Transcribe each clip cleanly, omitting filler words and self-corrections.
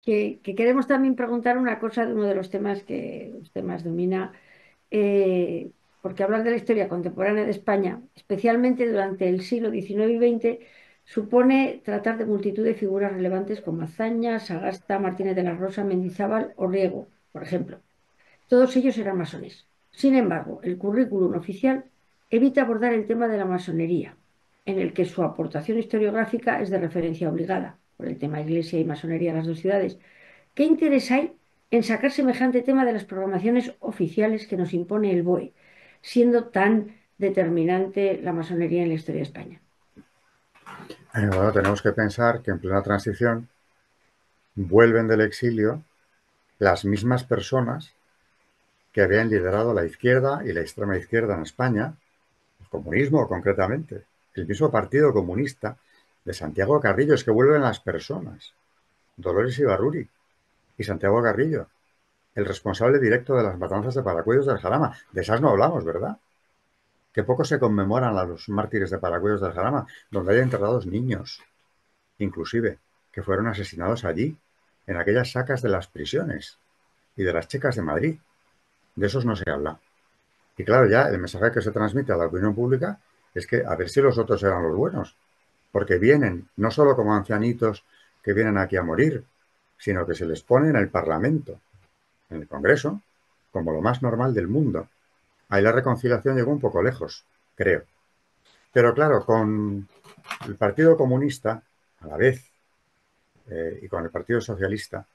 que queremos también preguntar una cosa de uno de los temas que usted más domina, eh, porque hablar de la historia contemporánea de España, especialmente durante el siglo XIX y XX, supone tratar de multitud de figuras relevantes como Azaña, Sagasta, Martínez de la Rosa, Mendizábal o Riego, por ejemplo. Todos ellos eran masones. Sin embargo, el currículum oficial evita abordar el tema de la masonería, en el que su aportación historiográfica es de referencia obligada, por el tema Iglesia y masonería en las dos ciudades. ¿Qué interés hay en sacar semejante tema de las programaciones oficiales que nos impone el BOE, siendo tan determinante la masonería en la historia de España? Bueno, tenemos que pensar que en plena transición vuelven del exilio las mismas personas que habían liderado la izquierda y la extrema izquierda en España, el comunismo concretamente, el mismo Partido Comunista de Santiago Carrillo. Es que vuelven las personas, Dolores Ibarruri y Santiago Carrillo, el responsable directo de las matanzas de Paracuellos del Jarama. De esas no hablamos, ¿verdad? Que poco se conmemoran a los mártires de Paracuellos del Jarama, donde hay enterrados niños, inclusive, que fueron asesinados allí, en aquellas sacas de las prisiones y de las checas de Madrid. De esos no se habla. Y claro, ya el mensaje que se transmite a la opinión pública es que a ver si los otros eran los buenos, porque vienen no solo como ancianitos que vienen aquí a morir, sino que se les pone en el Parlamento, en el Congreso, como lo más normal del mundo. Ahí la reconciliación llegó un poco lejos, creo. Pero claro, con el Partido Comunista, a la vez, y con el Partido Socialista,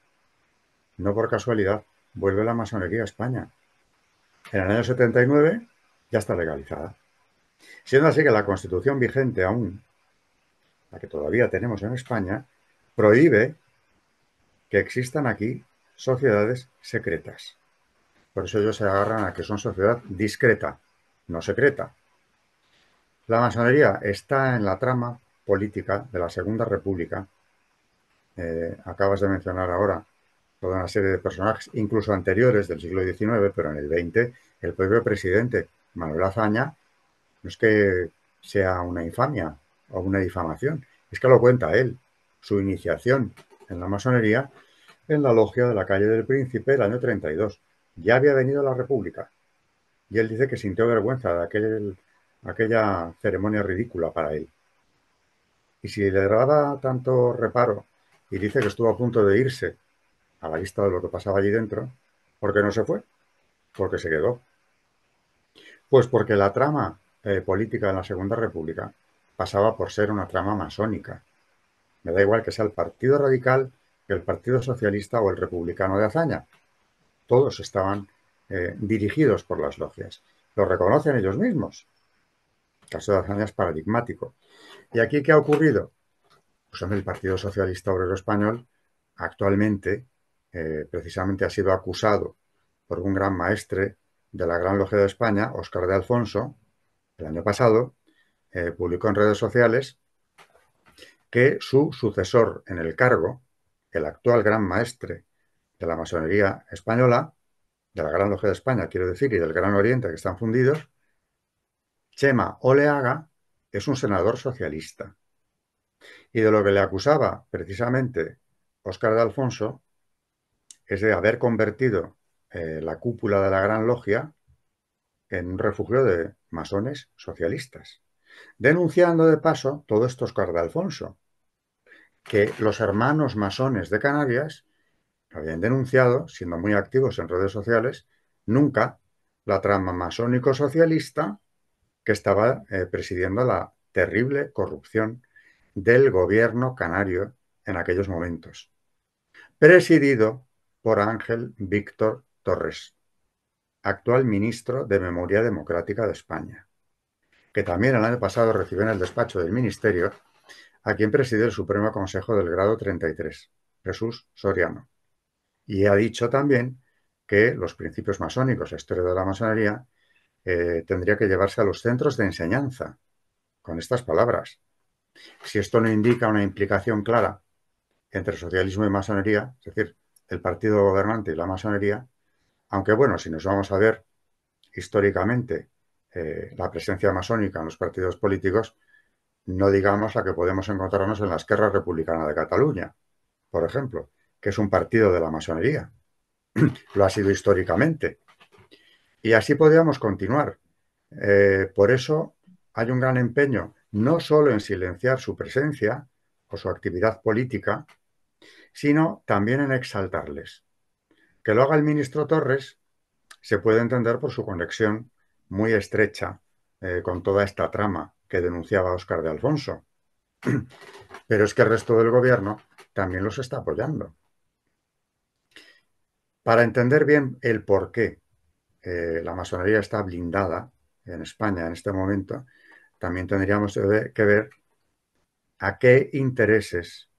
no por casualidad, vuelve la masonería a España. En el año 79 ya está legalizada. Siendo así que la Constitución vigente aún, la que todavía tenemos en España, prohíbe que existan aquí sociedades secretas. Por eso ellos se agarran a que son sociedad discreta, no secreta. La masonería está en la trama política de la Segunda República. Acabas de mencionar ahora toda una serie de personajes, incluso anteriores del siglo XIX, pero en el XX, el propio presidente Manuel Azaña, no es que sea una infamia o una difamación, es que lo cuenta él, su iniciación en la masonería en la logia de la calle del Príncipe el año 32. Ya había venido la República y él dice que sintió vergüenza de aquella ceremonia ridícula para él. Y si le daba tanto reparo y dice que estuvo a punto de irse a la vista de lo que pasaba allí dentro, ¿por qué no se fue? Porque se quedó. Pues porque la trama política de la Segunda República pasaba por ser una trama masónica. Me da igual que sea el Partido Radical, el Partido Socialista o el Republicano de Azaña. Todos estaban dirigidos por las logias. Lo reconocen ellos mismos. El caso de Azaña es paradigmático. ¿Y aquí qué ha ocurrido? Pues en el Partido Socialista Obrero Español actualmente precisamente ha sido acusado por un gran maestre de la Gran Logia de España, Óscar de Alfonso, el año pasado, publicó en redes sociales que su sucesor en el cargo, el actual gran maestre de la masonería española, de la Gran Logia de España, quiero decir, y del Gran Oriente, que están fundidos, Chema Oleaga, es un senador socialista. Y de lo que le acusaba precisamente Óscar de Alfonso es de haber convertido la cúpula de la Gran Logia en un refugio de masones socialistas. Denunciando de paso todo esto Óscar de Alfonso, que los hermanos masones de Canarias habían denunciado, siendo muy activos en redes sociales, nunca la trama masónico-socialista que estaba presidiendo la terrible corrupción del gobierno canario en aquellos momentos, presidido por Ángel Víctor Torres, actual ministro de Memoria Democrática de España, que también el año pasado recibió en el despacho del ministerio a quien preside el Supremo Consejo del Grado 33, Jesús Soriano. Y ha dicho también que los principios masónicos, la historia de la masonería, tendría que llevarse a los centros de enseñanza, con estas palabras. Si esto no indica una implicación clara entre socialismo y masonería, es decir, el partido gobernante y la masonería, aunque bueno, si nos vamos a ver históricamente la presencia masónica en los partidos políticos, no digamos la que podemos encontrarnos en la Esquerra Republicana de Cataluña, por ejemplo, que es un partido de la masonería. Lo ha sido históricamente. Y así podríamos continuar. Por eso hay un gran empeño no solo en silenciar su presencia o su actividad política, sino también en exaltarles. Que lo haga el ministro Torres se puede entender por su conexión muy estrecha con toda esta trama que denunciaba Óscar de Alfonso. Pero es que el resto del gobierno también los está apoyando. Para entender bien el por qué la masonería está blindada en España en este momento, también tendríamos que ver a qué intereses,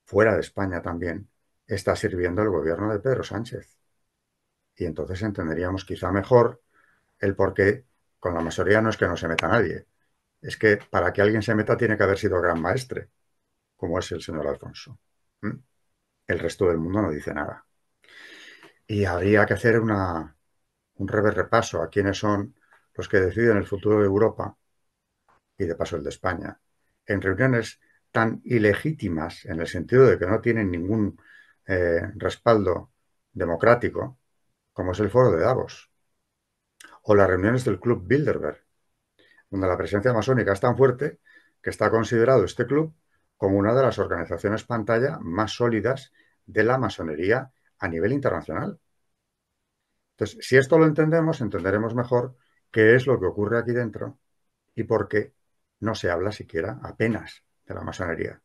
fuera de España también, está sirviendo el gobierno de Pedro Sánchez. Y entonces entenderíamos quizá mejor el por qué con la masonería no es que no se meta nadie, es que para que alguien se meta tiene que haber sido gran maestre, como es el señor Alfonso. ¿Mm? El resto del mundo no dice nada. Y habría que hacer un breve repaso a quiénes son los que deciden el futuro de Europa y de paso el de España, en reuniones tan ilegítimas en el sentido de que no tienen ningún respaldo democrático, como es el foro de Davos, o las reuniones del Club Bilderberg, donde la presencia masónica es tan fuerte que está considerado este club como una de las organizaciones pantalla más sólidas de la masonería a nivel internacional. Entonces, si esto lo entendemos, entenderemos mejor qué es lo que ocurre aquí dentro y por qué no se habla siquiera apenas de la masonería.